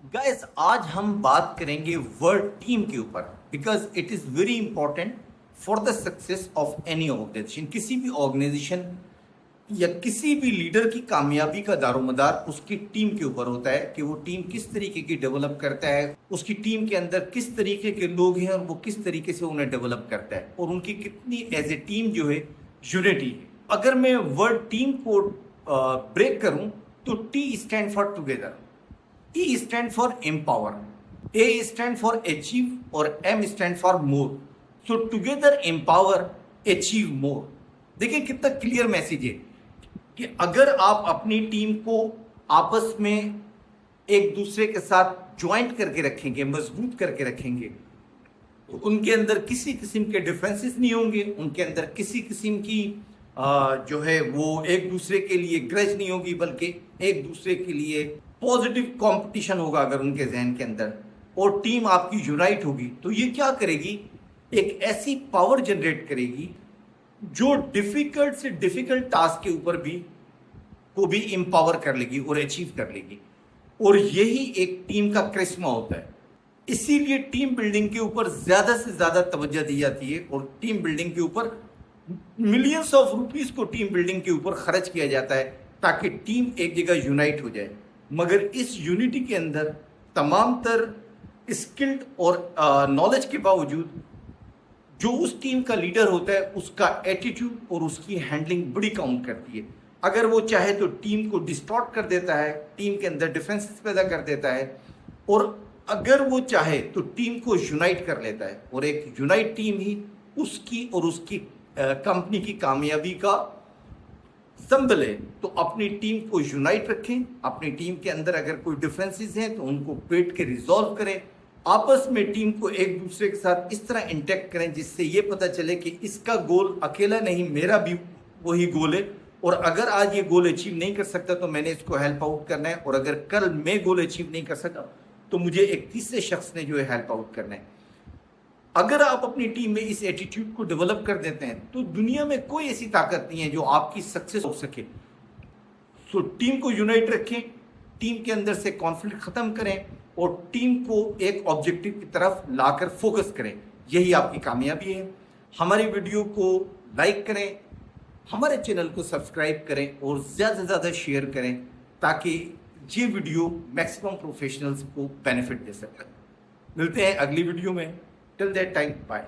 Guys आज हम बात करेंगे वर्ड टीम के ऊपर because it is very important for the success of any organisation. किसी भी ऑर्गेनाइजेशन या किसी भी लीडर की कामयाबी का दारोमदार उसकी टीम के ऊपर होता है कि वो टीम किस तरीके की डेवलप करता है, उसकी टीम के अंदर किस तरीके के लोग हैं और वो किस तरीके से उन्हें डेवलप करता है और उनकी कितनी एज ए टीम जो है यूनिटी है। अगर मैं वर्ड टीम को ब्रेक करूं तो T stand for together, E stand for empower, A stand for achieve और M stand for more. So together empower, achieve more. देखिए कितना क्लियर मैसेज है कि अगर आप अपनी टीम को आपस में एक दूसरे के साथ ज्वाइंट करके रखेंगे, मजबूत करके रखेंगे, तो उनके अंदर किसी किस्म के डिफरेंसेस नहीं होंगे, उनके अंदर किसी किस्म की जो है वो एक दूसरे के लिए ग्रज नहीं होगी, बल्कि एक दूसरे के लिए पॉजिटिव कंपटीशन होगा। अगर उनके जहन के अंदर और टीम आपकी यूनाइट होगी तो ये क्या करेगी, एक ऐसी पावर जनरेट करेगी जो डिफिकल्ट से डिफिकल्ट टास्क के ऊपर भी को भी एम्पावर कर लेगी और अचीव कर लेगी। और यही एक टीम का करिश्मा होता है। इसीलिए टीम बिल्डिंग के ऊपर ज्यादा से ज्यादा तवज्जो दी जाती है और टीम बिल्डिंग के ऊपर मिलियंस ऑफ रुपीस को टीम बिल्डिंग के ऊपर खर्च किया जाता है ताकि टीम एक जगह यूनाइट हो जाए। मगर इस यूनिटी के अंदर तमाम तर स्किल्ड और नॉलेज के बावजूद जो उस टीम का लीडर होता है उसका एटीट्यूड और उसकी हैंडलिंग बड़ी काउंट करती है। अगर वो चाहे तो टीम को डिस्टॉर्ट कर देता है, टीम के अंदर डिफरेंसेस पैदा कर देता है, और अगर वो चाहे तो टीम को यूनाइट कर लेता है। और एक यूनाइट टीम ही उसकी और उसकी कंपनी की कामयाबी का संभल है। तो अपनी टीम को यूनाइट रखें, अपनी टीम के अंदर अगर कोई डिफरेंसेस हैं तो उनको बैठ के रिजॉल्व करें, आपस में टीम को एक दूसरे के साथ इस तरह इंटैक्ट करें जिससे ये पता चले कि इसका गोल अकेला नहीं, मेरा भी वही गोल है, और अगर आज ये गोल अचीव नहीं कर सकता तो मैंने इसको हेल्प आउट करना है, और अगर कल मैं गोल अचीव नहीं कर सका तो मुझे एक तीसरे शख्स ने जो है हेल्प आउट करना है। अगर आप अपनी टीम में इस एटीट्यूड को डेवलप कर देते हैं तो दुनिया में कोई ऐसी ताकत नहीं है जो आपकी सक्सेस हो सके। सो टीम को यूनाइट रखें, टीम के अंदर से कॉन्फ्लिक्ट खत्म करें और टीम को एक ऑब्जेक्टिव की तरफ लाकर फोकस करें। यही आपकी कामयाबी है। हमारी वीडियो को लाइक करें, हमारे चैनल को सब्सक्राइब करें और ज़्यादा से ज़्यादा शेयर करें ताकि ये वीडियो मैक्सिमम प्रोफेशनल्स को बेनिफिट दे सके। मिलते हैं अगली वीडियो में। Till that time, bye.